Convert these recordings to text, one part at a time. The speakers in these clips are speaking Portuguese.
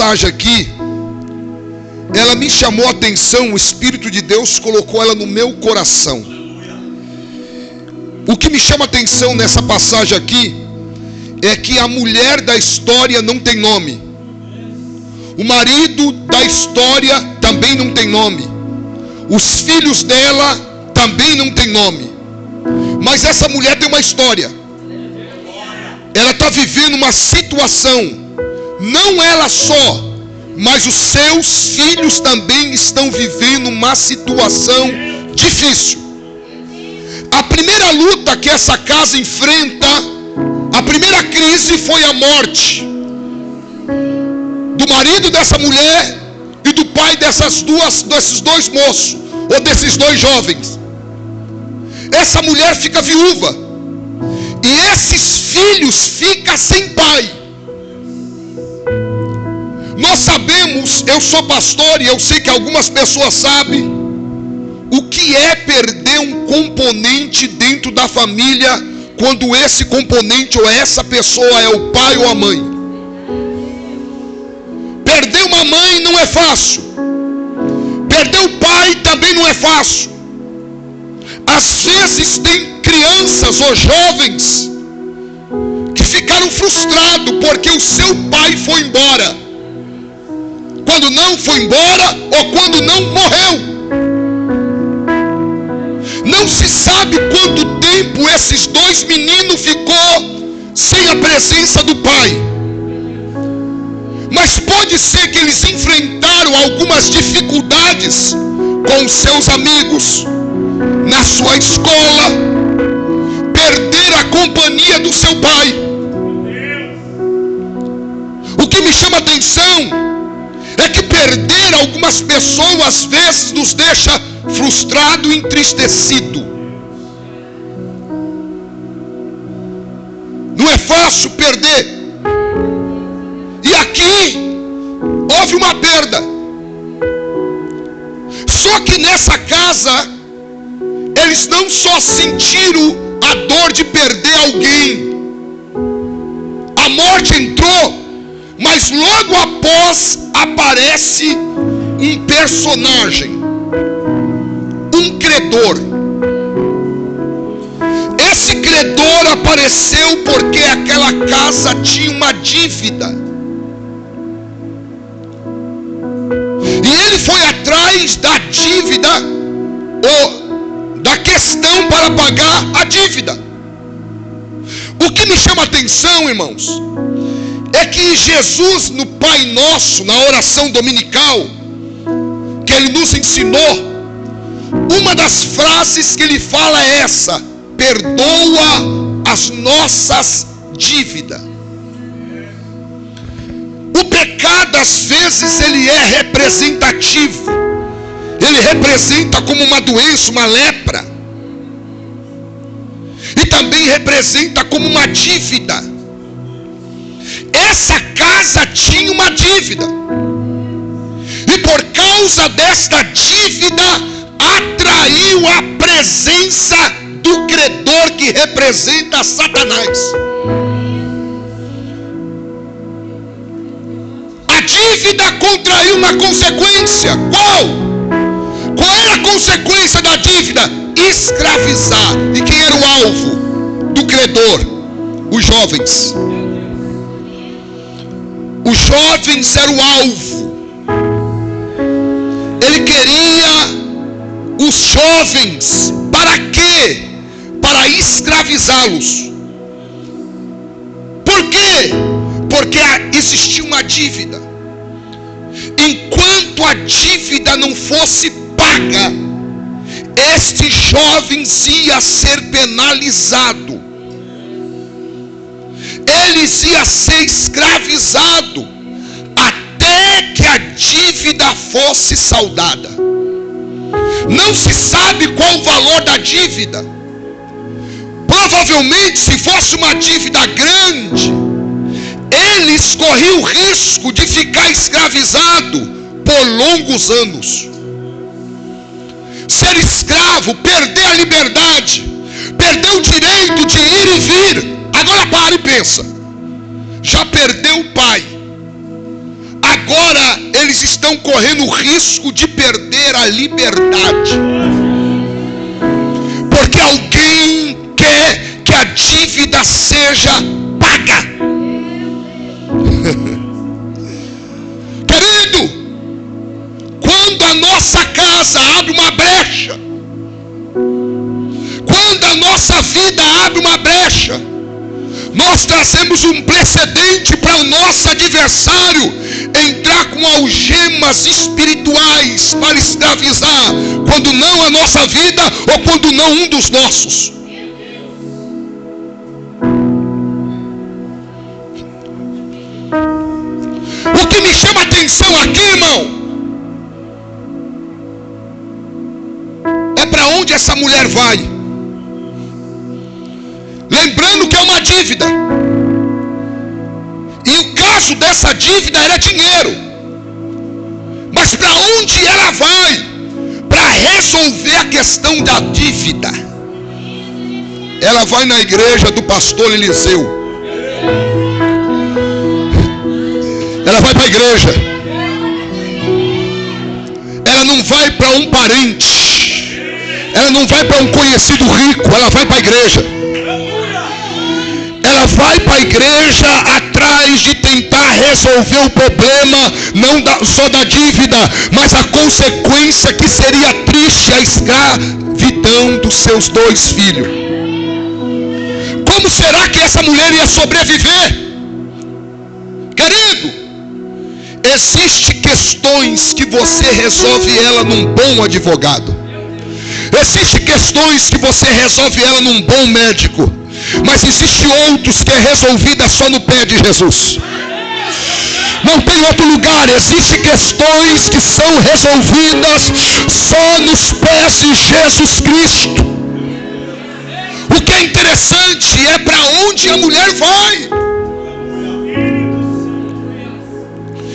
passagem aqui, ela me chamou a atenção. O Espírito de Deus colocou ela no meu coração. O que me chama a atenção nessa passagem aqui é que a mulher da história não tem nome, o marido da história também não tem nome, os filhos dela também não tem nome, mas essa mulher tem uma história. Ela está vivendo uma situação, não ela só, mas os seus filhos também estão vivendo uma situação difícil. A primeira luta que essa casa enfrenta, a primeira crise foi a morte do marido dessa mulher e do pai desses dois moços, ou desses dois jovens. Essa mulher fica viúva, e esses filhos ficam sem pai. Nós sabemos, eu sou pastor e eu sei que algumas pessoas sabem o que é perder um componente dentro da família, quando esse componente ou essa pessoa é o pai ou a mãe. Perder uma mãe não é fácil, perder o pai também não é fácil. Às vezes tem crianças ou jovens que ficaram frustrados porque o seu pai foi embora, quando não foi embora ou quando não morreu. Não se sabe quanto tempo esses dois meninos ficou sem a presença do pai, mas pode ser que eles enfrentaram algumas dificuldades com os seus amigos, na sua escola, perder a companhia do seu pai. O que me chama a atenção é que perder algumas pessoas às vezes nos deixa frustrado e entristecido. Não é fácil perder. E aqui houve uma perda. Só que nessa casa eles não só sentiram a dor de perder alguém, a morte entrou, mas logo após aparece um personagem, um credor. Esse credor apareceu porque aquela casa tinha uma dívida, e ele foi atrás da dívida, ou da questão para pagar a dívida. O que me chama a atenção, irmãos, é que Jesus, no Pai Nosso, na oração dominical que ele nos ensinou, uma das frases que ele fala é essa: perdoa as nossas dívidas. O pecado às vezes ele é representativo, ele representa como uma doença, uma lepra, e também representa como uma dívida. Essa casa tinha uma dívida, e por causa desta dívida atraiu a presença do credor, que representa Satanás. A dívida contraiu uma consequência. Qual era a consequência da dívida? Escravizar. E quem era o alvo do credor? Os jovens. Os jovens eram o alvo. Ele queria os jovens. Para quê? Para escravizá-los. Por quê? Porque existia uma dívida. Enquanto a dívida não fosse paga, estes jovens iam ser penalizados, eles iam ser escravizados até que a dívida fosse saldada. Não se sabe qual o valor da dívida. Provavelmente, se fosse uma dívida grande, eles corriam o risco de ficar escravizado por longos anos. Ser escravo, perder a liberdade, perder o direito de ir e vir. Agora para e pensa: já perdeu o pai, agora eles estão correndo o risco de perder a liberdade. Porque alguém quer que a dívida seja paga. Querido, quando a nossa casa abre uma brecha, quando a nossa vida abre uma brecha, nós trazemos um precedente para o nosso adversário entrar com algemas espirituais para escravizar, quando não a nossa vida ou quando não um dos nossos. O que me chama a atenção aqui, irmão, é para onde essa mulher vai. Lembrando que é uma dívida. E o caso dessa dívida era dinheiro. Mas para onde ela vai? Para resolver a questão da dívida. Ela vai na igreja do pastor Eliseu. Ela vai para a igreja. Ela não vai para um parente. Ela não vai para um conhecido rico. Ela vai para a igreja. Ela vai para a igreja atrás de tentar resolver o problema, não só da dívida, mas a consequência que seria triste, a escravidão dos seus 2 filhos. Como será que essa mulher ia sobreviver? Querido, existem questões que você resolve ela num bom advogado. Existem questões que você resolve ela num bom médico. Mas existem outros que é resolvida só no pé de Jesus. Não tem outro lugar. Existem questões que são resolvidas só nos pés de Jesus Cristo. O que é interessante é para onde a mulher vai.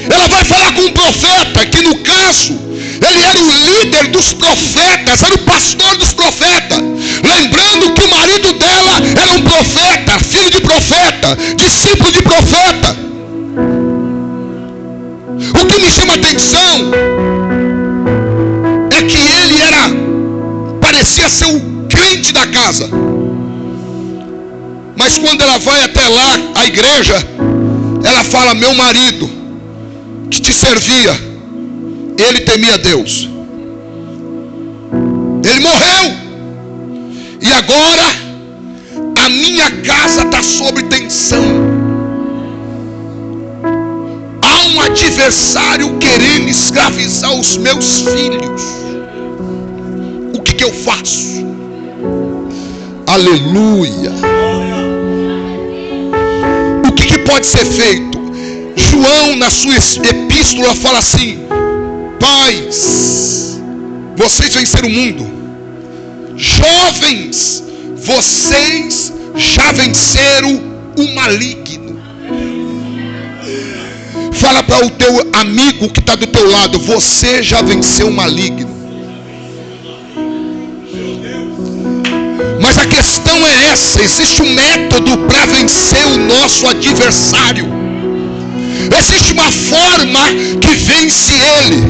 Ela vai falar com um profeta, que no caso, ele era o líder dos profetas, era o pastor dos profetas. Lembrando que o marido dela era um profeta, filho de profeta, discípulo de profeta. O que me chama a atenção é que ele parecia ser o crente da casa. Mas quando ela vai até lá, a igreja, ela fala: meu marido, que te servia, ele temia Deus. Ele morreu. E agora a minha casa está sob tensão. Há um adversário querendo escravizar os meus filhos. O que eu faço? Aleluia. O que pode ser feito? João, na sua epístola, fala assim: pais, vocês venceram o mundo. Jovens, vocês já venceram o maligno. Fala para o teu amigo que está do teu lado: você já venceu o maligno. Mas a questão é essa: existe um método para vencer o nosso adversário. Existe uma forma que vence ele.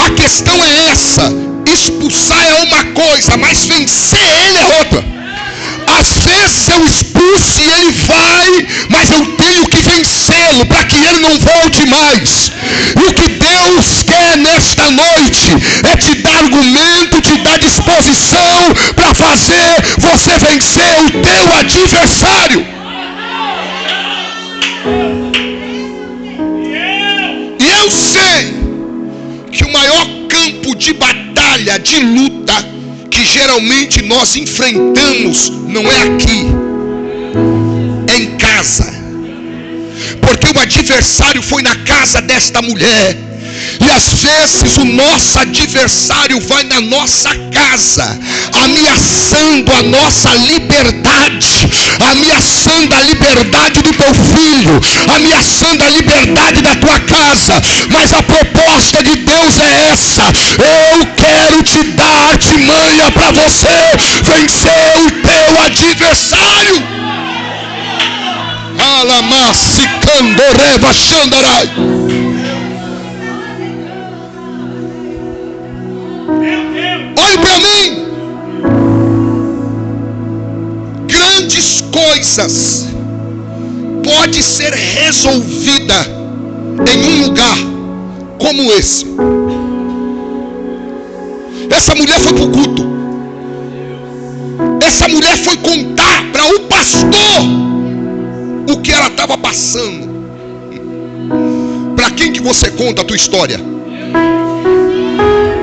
A questão é essa: expulsar é uma coisa, mas vencer ele é outra. Às vezes eu expulso e ele vai, mas eu tenho que vencê-lo para que ele não volte mais. E o que Deus quer nesta noite é te dar argumento, te dar disposição para fazer você vencer o teu adversário. E eu sei que o maior campo de batalha, de luta, que geralmente nós enfrentamos, não é aqui, é em casa. Porque o adversário foi na casa desta mulher. E às vezes o nosso adversário vai na nossa casa, ameaçando a nossa liberdade, ameaçando a liberdade do teu filho, ameaçando a liberdade da tua casa. Mas a proposta de Deus é essa: eu quero te dar artimanha para você vencer o teu adversário. mais coisas pode ser resolvida em um lugar como esse. Essa mulher foi para o culto. Essa mulher foi contar para o pastor o que ela estava passando. Para quem que você conta a tua história?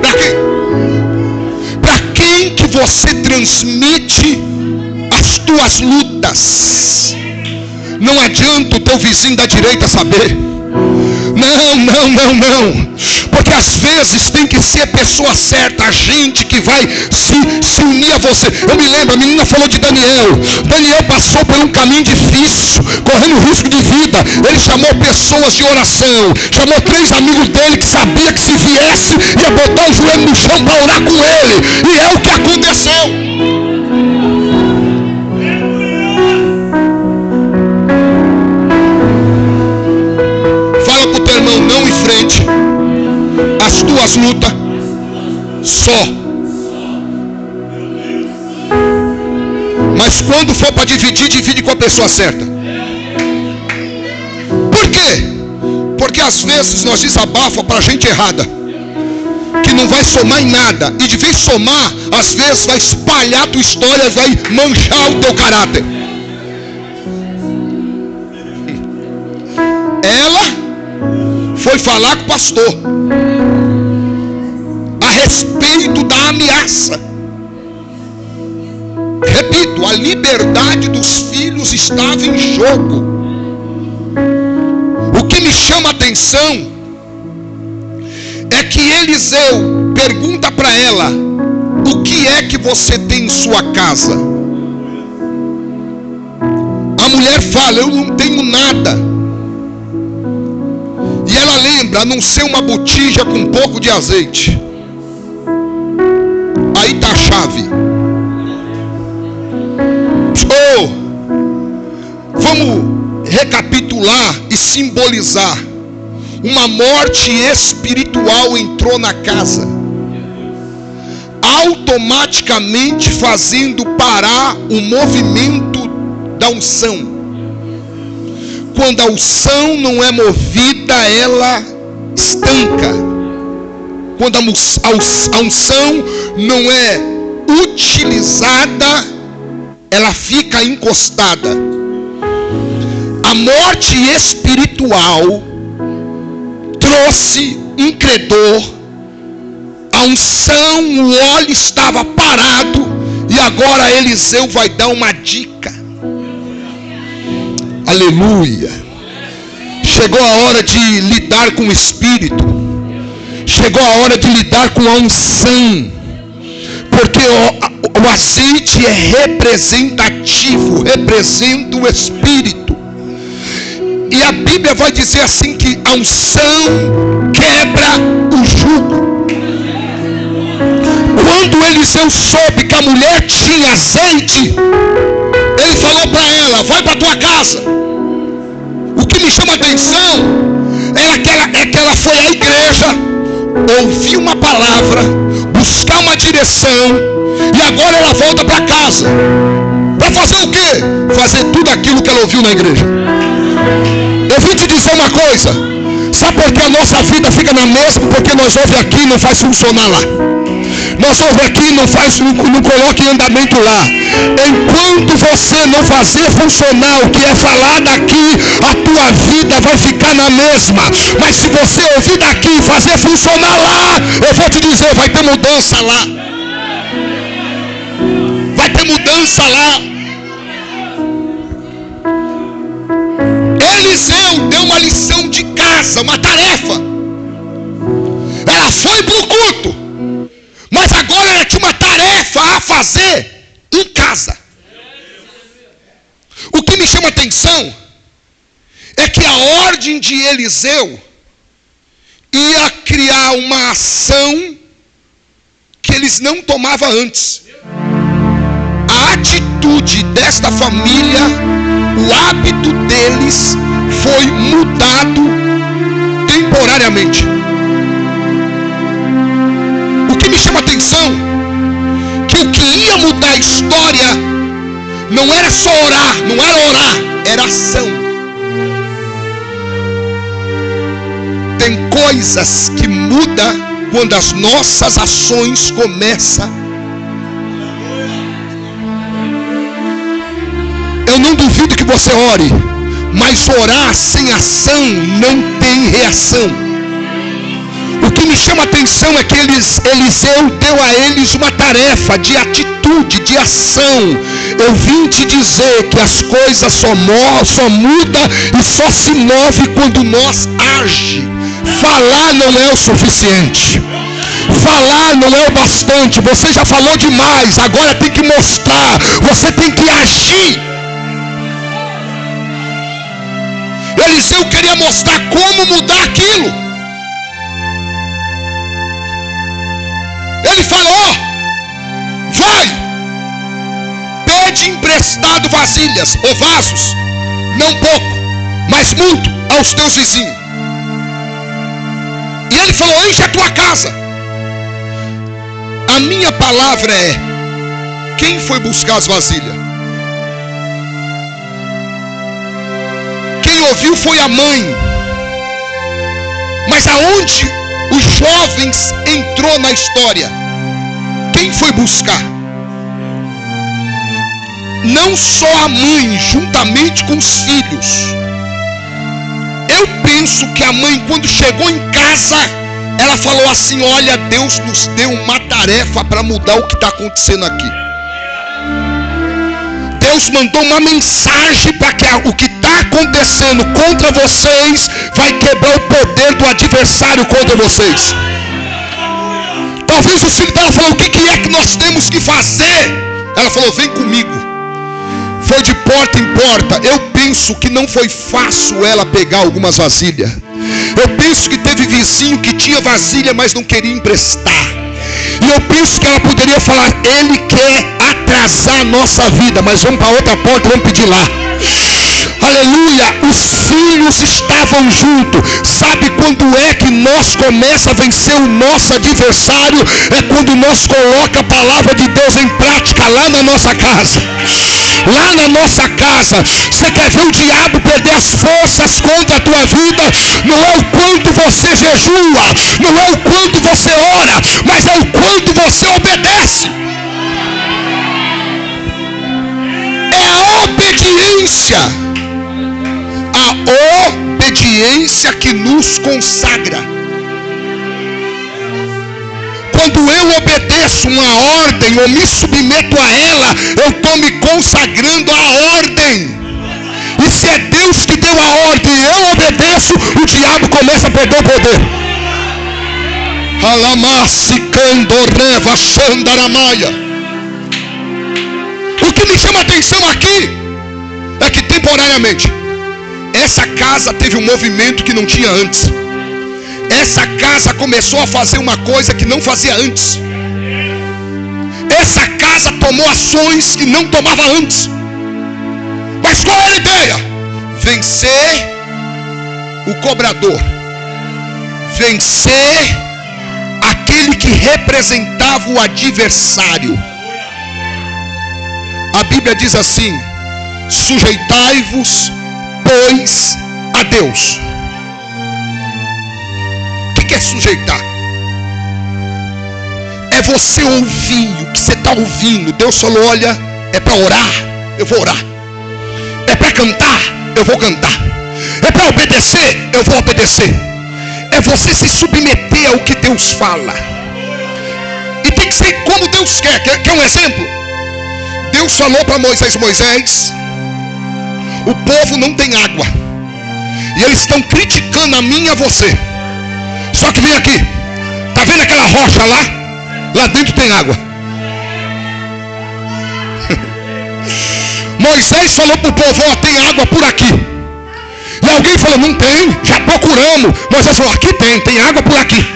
Para quem? Para quem que você transmite as tuas lutas? Não adianta o teu vizinho da direita saber. Não. Porque às vezes tem que ser a pessoa certa, a gente que vai se unir a você. Eu me lembro, a menina falou de Daniel. Daniel passou por um caminho difícil, correndo risco de vida. Ele chamou pessoas de oração. Chamou 3 amigos dele que sabia que se viesse ia botar o joelho no chão para orar com ele. E é o que aconteceu. Não enfrente as tuas lutas só. Mas quando for para dividir, divide com a pessoa certa. Por quê? Porque às vezes nós desabafamos para a gente errada, que não vai somar em nada. E de vez somar, às vezes vai espalhar a tua história, vai manchar o teu caráter. Ela foi falar com o pastor a respeito da ameaça. Repito, a liberdade dos filhos estava em jogo. O que me chama a atenção é que Eliseu pergunta para ela: o que é que você tem em sua casa? A mulher fala: eu não tenho nada. E ela lembra, a não ser uma botija com um pouco de azeite. Aí está a chave. Vamos recapitular e simbolizar. Uma morte espiritual entrou na casa, automaticamente fazendo parar o movimento da unção. Quando a unção não é movida, ela estanca. Quando a unção não é utilizada, ela fica encostada. A morte espiritual trouxe um credor. A unção, o óleo estava parado. E agora Eliseu vai dar uma dica. Aleluia. Chegou a hora de lidar com o Espírito. Chegou a hora de lidar com a unção. Porque o azeite é representativo, representa o Espírito. E a Bíblia vai dizer assim que a unção quebra o jugo. Quando Eliseu soube que a mulher tinha azeite, ele falou para ela: vai para tua casa. O que me chama a atenção é que ela foi à igreja, ouvir uma palavra, buscar uma direção, e agora ela volta para casa. Para fazer o quê? Fazer tudo aquilo que ela ouviu na igreja. Eu vim te dizer uma coisa. Sabe por que a nossa vida fica na mesma? Porque nós ouvimos aqui e não faz funcionar lá. Nós ouvimos aqui e não coloca em andamento lá. Enquanto você não fazer funcionar o que é falado aqui, a tua vida vai ficar na mesma. Mas se você ouvir daqui e fazer funcionar lá, eu vou te dizer, vai ter mudança lá. Vai ter mudança lá. Eliseu deu uma lição de casa, uma tarefa. Ela foi para o culto, mas agora ela tinha uma tarefa a fazer em casa. O que me chama a atenção é que a ordem de Eliseu ia criar uma ação que eles não tomavam antes. A atitude desta família, o hábito deles foi mudado temporariamente. O que me chama a atenção, que o que ia mudar a história Não era só orar, não era orar, era ação. Tem coisas que mudam quando as nossas ações começam. Eu não duvido que você ore, mas orar sem ação não tem reação. O que me chama a atenção é que Eliseu deu a eles uma tarefa de atitude, de ação. Eu vim te dizer que as coisas só mudam e só se move quando nós agimos. Falar não é o suficiente. Falar não é o bastante. Você já falou demais, agora tem que mostrar. Você tem que agir. Eliseu queria mostrar como mudar aquilo. Ele falou: vai, pede emprestado vasilhas ou vasos, não pouco, mas muito, aos teus vizinhos. E ele falou: enche a tua casa. A minha palavra é: quem foi buscar as vasilhas? Quem ouviu foi a mãe. Mas aonde os jovens entrou na história? Quem foi buscar? Não só a mãe, juntamente com os filhos. Eu penso que a mãe, quando chegou em casa, ela falou assim: olha, Deus nos deu uma tarefa para mudar o que está acontecendo aqui. Deus mandou uma mensagem para que o que está acontecendo contra vocês vai quebrar o poder do adversário contra vocês. Talvez o filho dela falou: o que é que nós temos que fazer? Ela falou: vem comigo. Foi de porta em porta. Eu penso que não foi fácil ela pegar algumas vasilhas. Eu penso que teve vizinho que tinha vasilha, mas não queria emprestar. E eu penso que ela poderia falar: ele quer atrasar a nossa vida, mas vamos para outra porta, vamos pedir lá. Aleluia, os filhos estavam juntos. Sabe quando é que nós começamos a vencer o nosso adversário? É quando nós colocamos a palavra de Deus em prática lá na nossa casa. Lá na nossa casa. Você quer ver o diabo perder as forças contra a tua vida? Não é o quanto você jejua, não é o quanto você ora, mas é o quanto você obedece. É a obediência. A obediência que nos consagra. Quando eu obedeço uma ordem ou me submeto a ela, eu estou me consagrando à ordem. E se é Deus que deu a ordem e eu obedeço, o diabo começa a perder o poder. O que me chama a atenção aqui é que temporariamente essa casa teve um movimento que não tinha antes. Essa casa começou a fazer uma coisa que não fazia antes. Essa casa tomou ações que não tomava antes. Mas qual era a ideia? Vencer o cobrador. Vencer aquele que representava o adversário. A Bíblia diz assim: sujeitai-vos, pois, a Deus. O que é sujeitar? É você ouvir o que você está ouvindo. Deus falou: olha, é para orar, eu vou orar. É para cantar, eu vou cantar. É para obedecer, eu vou obedecer. É você se submeter ao que Deus fala. E tem que ser como Deus quer. Quer um exemplo? Deus falou para Moisés: Moisés, o povo não tem água, e eles estão criticando a mim e a você. Só que vem aqui, tá vendo aquela rocha lá? Lá dentro tem água. Moisés falou para o povo: ó, tem água por aqui. E alguém falou: não tem, já procuramos. Moisés falou: aqui tem água por aqui.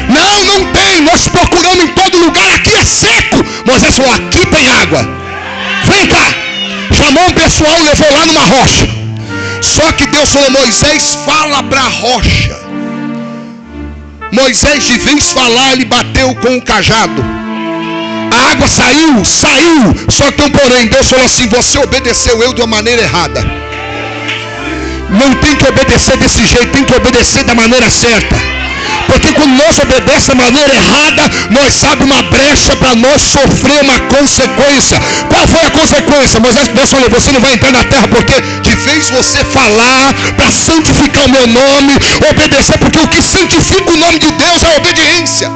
Não tem, nós procuramos em todo lugar, aqui é seco. Moisés falou: aqui tem água. Vem cá. Chamou um pessoal, levou lá numa rocha. Só que Deus falou: Moisés, fala para a rocha. Moisés, de vez falar, ele bateu com o cajado. A água saiu, só que tem um porém. Deus falou assim: você obedeceu eu de uma maneira errada. Não tem que obedecer desse jeito, tem que obedecer da maneira certa. Porque quando nós obedecemos da maneira errada, nós abrimos uma brecha para nós sofrer uma consequência. Qual foi a consequência? Moisés, Deus falou: você não vai entrar na terra, porque de vez você falar para santificar o meu nome, obedecer, porque o que santifica o nome de Deus é a obediência.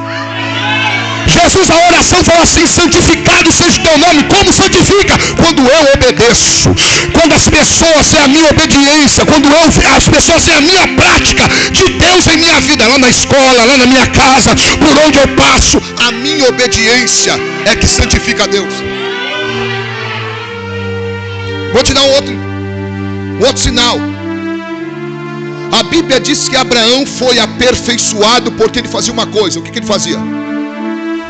Jesus, a oração falou assim: santificado seja o teu nome. Como santifica? Quando eu obedeço, quando as pessoas veem a minha obediência, quando as pessoas veem a minha prática de Deus em minha vida, lá na escola, lá na minha casa, por onde eu passo, a minha obediência é que santifica a Deus. Vou te dar um outro sinal. A Bíblia diz que Abraão foi aperfeiçoado porque ele fazia uma coisa. O que ele fazia?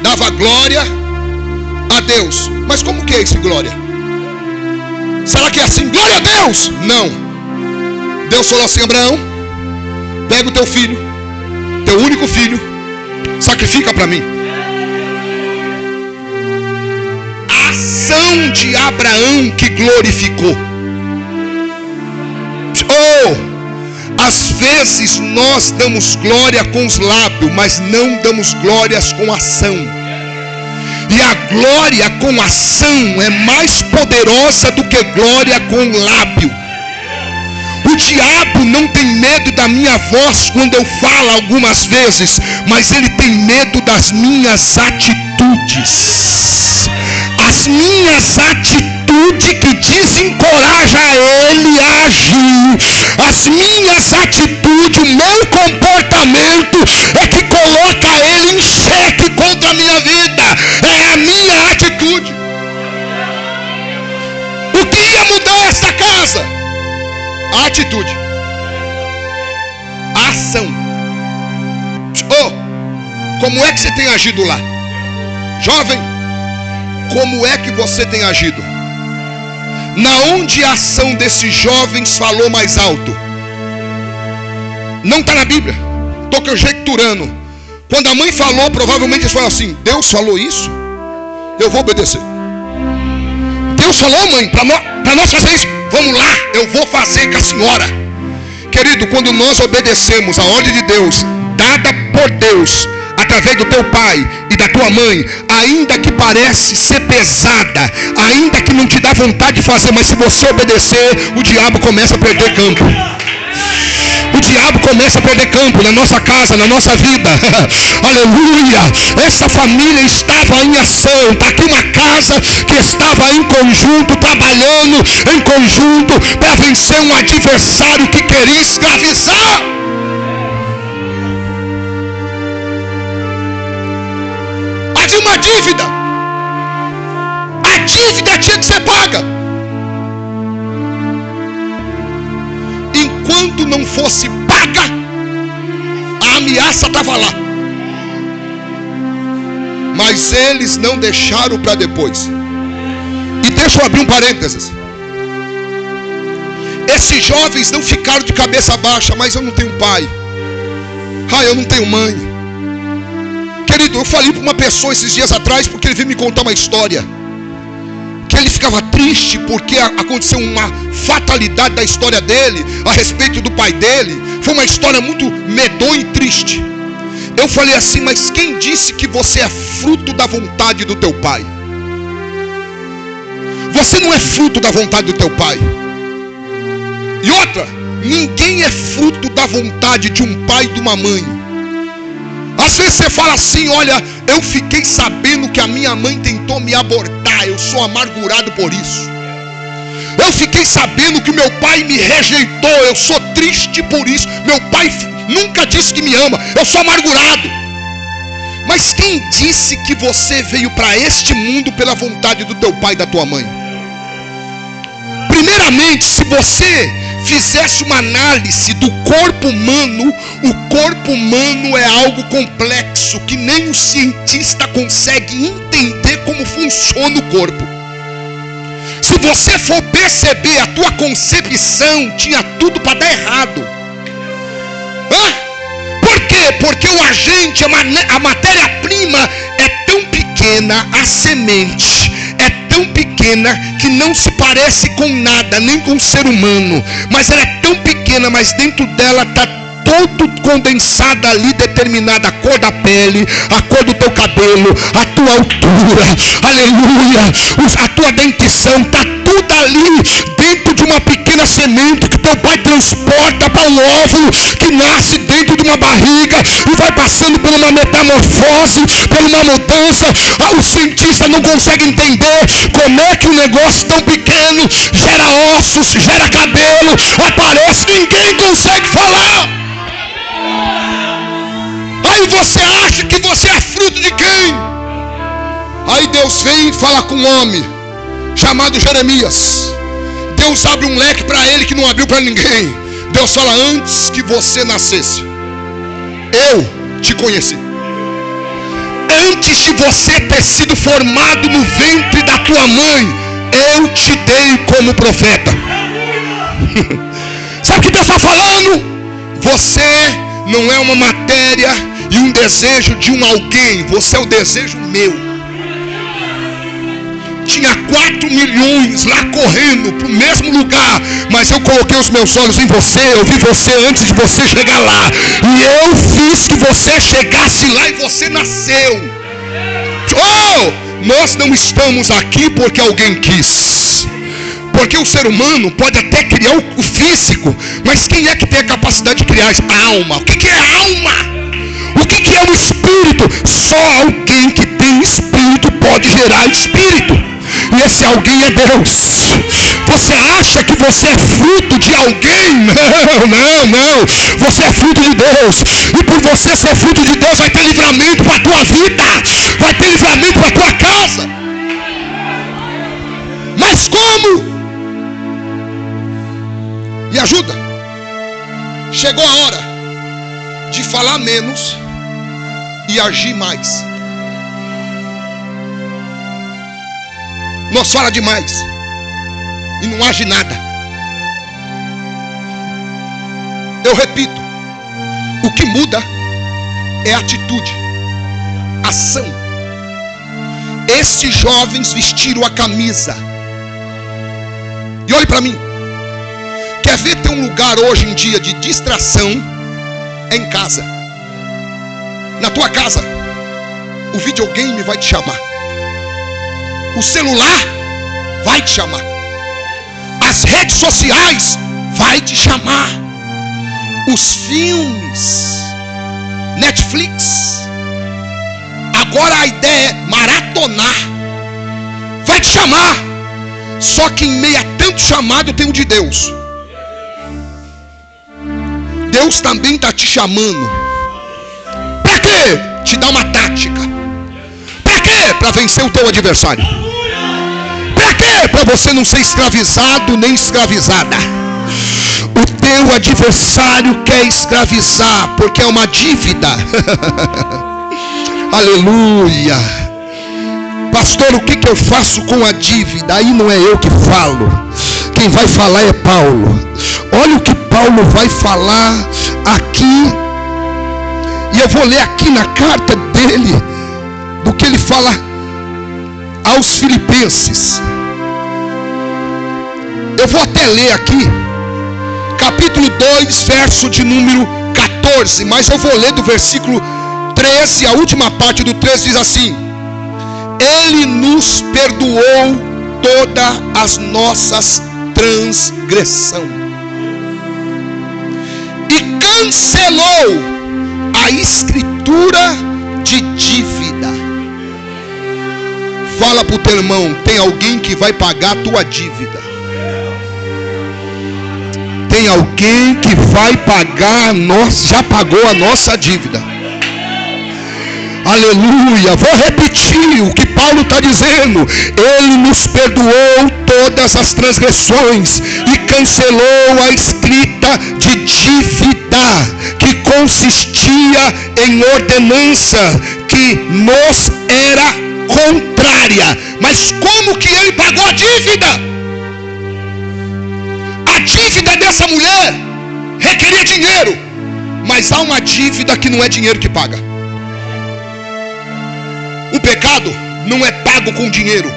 Dava glória a Deus. Mas como que é isso, glória? Será que é assim? Glória a Deus! Não. Deus falou assim: Abraão, pega o teu filho, teu único filho, sacrifica para mim. A ação de Abraão que glorificou. Às vezes nós damos glória com os lábios, mas não damos glórias com ação. E a glória com ação é mais poderosa do que glória com o lábio. O diabo não tem medo da minha voz quando eu falo algumas vezes, mas ele tem medo das minhas atitudes. As minhas atitudes que desencoraja ele a agir. As minhas atitudes, o meu comportamento é que coloca ele em xeque contra a minha vida. É a minha atitude. O que ia mudar esta casa? A atitude, a ação. Como é que você tem agido lá? Jovem, como é que você tem agido? Na onde a ação desses jovens falou mais alto? Não está na Bíblia. Estou conjecturando. Quando a mãe falou, provavelmente eles falaram assim: Deus falou isso? Eu vou obedecer. Deus falou, mãe, para nós fazer isso? Vamos lá, eu vou fazer com a senhora. Querido, quando nós obedecemos a ordem de Deus, dada por Deus, através do teu pai e da tua mãe, ainda que parece ser pesada, ainda que não te dá vontade de fazer, mas se você obedecer, o diabo começa a perder campo. O diabo começa a perder campo na nossa casa, na nossa vida. Aleluia. Essa família estava em ação. Está aqui uma casa que estava em conjunto, trabalhando em conjunto para vencer um adversário que queria escravizar. Havia uma dívida. A dívida tinha que ser paga. Enquanto não fosse paga, a ameaça estava lá. Mas eles não deixaram para depois. E deixa eu abrir um parênteses. Esses jovens não ficaram de cabeça baixa: mas eu não tenho pai, eu não tenho mãe. Querido, eu falei para uma pessoa esses dias atrás, porque ele veio me contar uma história, que ele ficava triste porque aconteceu uma fatalidade da história dele, a respeito do pai dele. Foi uma história muito medonha e triste. Eu falei assim: mas quem disse que você é fruto da vontade do teu pai? Você não é fruto da vontade do teu pai. E outra, ninguém é fruto da vontade de um pai e de uma mãe. Às vezes você fala assim: olha, eu fiquei sabendo que a minha mãe tentou me abortar, eu sou amargurado por isso. Eu fiquei sabendo que meu pai me rejeitou, eu sou triste por isso. Meu pai nunca disse que me ama, eu sou amargurado. Mas quem disse que você veio para este mundo pela vontade do teu pai e da tua mãe? Primeiramente, se você fizesse uma análise do corpo humano, o corpo humano é algo complexo, que nem o cientista consegue entender como funciona o corpo. Se você for perceber, a tua concepção tinha tudo para dar errado. Por quê? Porque o agente, a matéria-prima é tão pequena pequena a semente, é tão pequena que não se parece com nada, nem com um ser humano, mas ela é tão pequena, mas dentro dela está todo condensada ali, determinada a cor da pele, a cor do teu cabelo, a tua altura, aleluia, a tua dentição, está tudo ali dentro de uma pequena semente que teu pai transporta para um óvulo que nasce dentro de uma barriga e vai passando por uma metamorfose, por uma mudança. Os cientistas não conseguem entender como é que um negócio tão pequeno gera ossos, gera cabelo, aparece, ninguém consegue falar. Aí você acha que você é fruto de quem? Aí Deus vem falar com um homem chamado Jeremias. Deus abre um leque para ele que não abriu para ninguém. Deus fala: antes que você nascesse, eu te conheci. Antes de você ter sido formado no ventre da tua mãe, eu te dei como profeta. Sabe o que Deus está falando? Você não é uma matéria e um desejo de um alguém, você é o desejo meu. Tinha 4 milhões lá correndo para o mesmo lugar, mas eu coloquei os meus olhos em você, eu vi você antes de você chegar lá, e eu fiz que você chegasse lá e você nasceu. Oh, nós não estamos aqui porque alguém quis. Porque o ser humano pode até criar o físico, mas quem é que tem a capacidade de criar a alma? O que é alma? O que é o espírito? Só alguém que tem espírito pode gerar espírito. E esse alguém é Deus. Você acha que você é fruto de alguém? Não. Você é fruto de Deus. E por você ser fruto de Deus, vai ter livramento para a tua vida. Vai ter livramento para a tua casa. Mas como? Me ajuda. Chegou a hora de falar menos e agir mais. Nós fala demais e não age nada. Eu repito, o que muda é atitude, ação. Estes jovens vestiram a camisa. E olhe para mim. Quer ver ter um lugar hoje em dia de distração? É em casa. Na tua casa, o videogame vai te chamar. O celular vai te chamar. As redes sociais vai te chamar. Os filmes, Netflix. Agora a ideia é maratonar. Vai te chamar. Só que em meio a tanto chamado tem o de Deus. Deus também está te chamando. Para quê? Te dá uma tática. Para quê? Para vencer o teu adversário. Para quê? Para você não ser escravizado nem escravizada. O teu adversário quer escravizar, porque é uma dívida. Aleluia. Pastor, o que eu faço com a dívida? Aí não é eu que falo. Quem vai falar é Paulo. Olha o que Paulo vai falar aqui. E eu vou ler aqui na carta dele, do que ele fala aos Filipenses. Eu vou até ler aqui, capítulo 2, verso de número 14. Mas eu vou ler do versículo 13, a última parte do 13 diz assim: Ele nos perdoou todas as nossas transgressões e cancelou a escritura de dívida. Fala para o teu irmão: tem alguém que vai pagar a tua dívida. Tem alguém que vai pagar a nossa, já pagou a nossa dívida. Aleluia. Vou repetir o que Paulo está dizendo. Ele nos perdoou todas as transgressões e cancelou a escrita de dívida, que consistia em ordenança que nos era contrária. Mas como que ele pagou a dívida? A dívida dessa mulher requeria dinheiro, mas há uma dívida que não é dinheiro que paga. O pecado não é pago com dinheiro.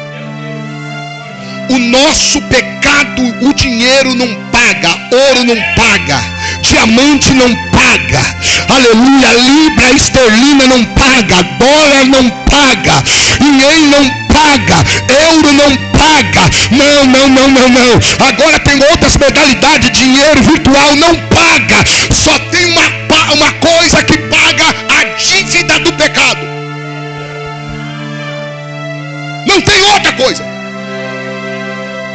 O nosso pecado, o dinheiro não paga, ouro não paga, diamante não paga, aleluia, libra esterlina não paga, dólar não paga, ien não paga, euro não paga, não. Agora tem outras modalidades, dinheiro virtual não paga, só tem uma coisa que paga: a dívida do pecado. Não tem outra coisa.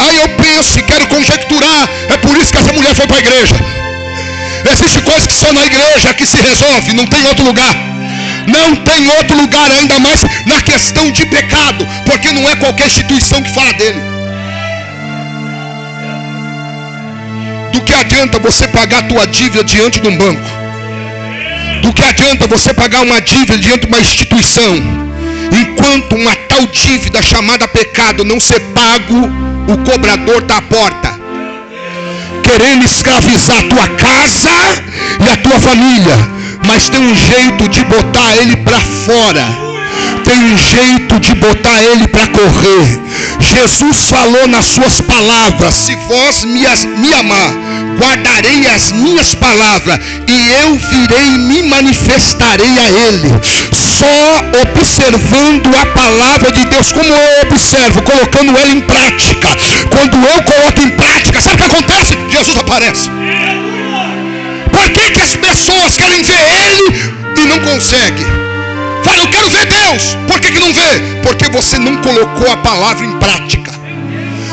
Aí eu penso e quero conjecturar, é por isso que essa mulher foi para a igreja. Existe coisa que só na igreja que se resolve, não tem outro lugar. Não tem outro lugar, ainda mais na questão de pecado, porque não é qualquer instituição que fala dele. Do que adianta você pagar a tua dívida diante de um banco? Do que adianta você pagar uma dívida diante de uma instituição, enquanto uma tal dívida chamada pecado não ser pago, o cobrador está à porta, querendo escravizar a tua casa e a tua família, mas tem um jeito de botar ele para fora, tem um jeito de botar ele para correr. Jesus falou nas suas palavras: se vós me amar, guardarei as minhas palavras, e eu virei e me manifestarei a ele. Só observando a palavra de Deus, como eu observo, colocando ela em prática. Quando eu coloco em prática, sabe o que acontece? Jesus aparece. Por que as pessoas querem ver ele e não conseguem? Fala, eu quero ver Deus. Por que não vê? Porque você não colocou a palavra em prática.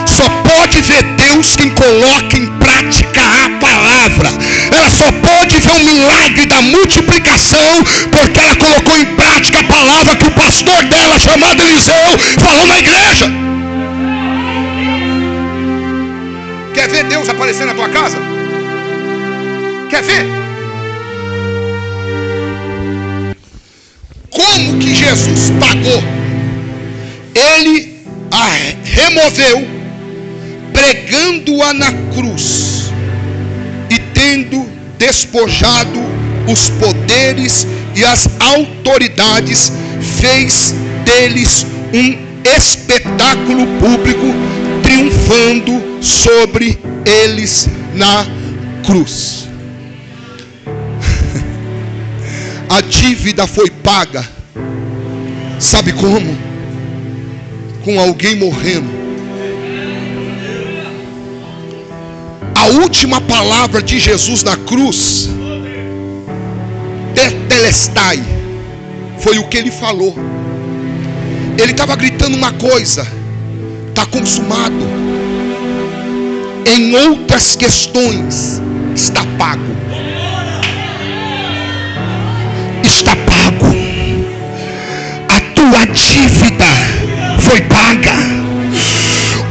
Só pode ver Deus quem coloca em prática a palavra. Ela só pode ver o milagre da multiplicação porque ela colocou em prática a palavra que o pastor dela, chamado Eliseu, falou na igreja. Quer ver Deus aparecer na tua casa? Quer ver? Como que Jesus pagou? Ele a removeu, pregando-a na cruz e tendo despojado os poderes e as autoridades, fez deles um espetáculo público, triunfando sobre eles na cruz. A dívida foi paga. Sabe como? Com alguém morrendo. A última palavra de Jesus na cruz, tetelestai, foi o que ele falou. Ele estava gritando uma coisa: está consumado. Em outras questões, está pago. Está pago. A tua dívida foi paga.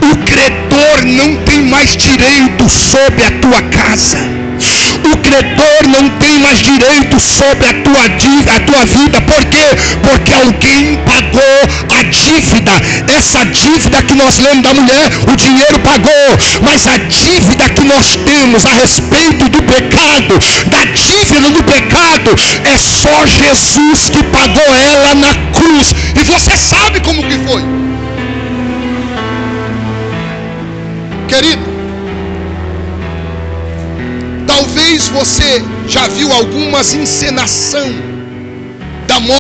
O credor não tem mais direito sobre a tua casa. O credor não tem mais direito sobre a tua vida. Por quê? Porque alguém pagou a dívida. Essa dívida que nós lemos da mulher, o dinheiro pagou. Mas a dívida que nós temos a respeito do pecado, da dívida do pecado, é só Jesus que pagou ela na cruz. E você sabe como que foi. Querido, talvez você já viu algumas encenações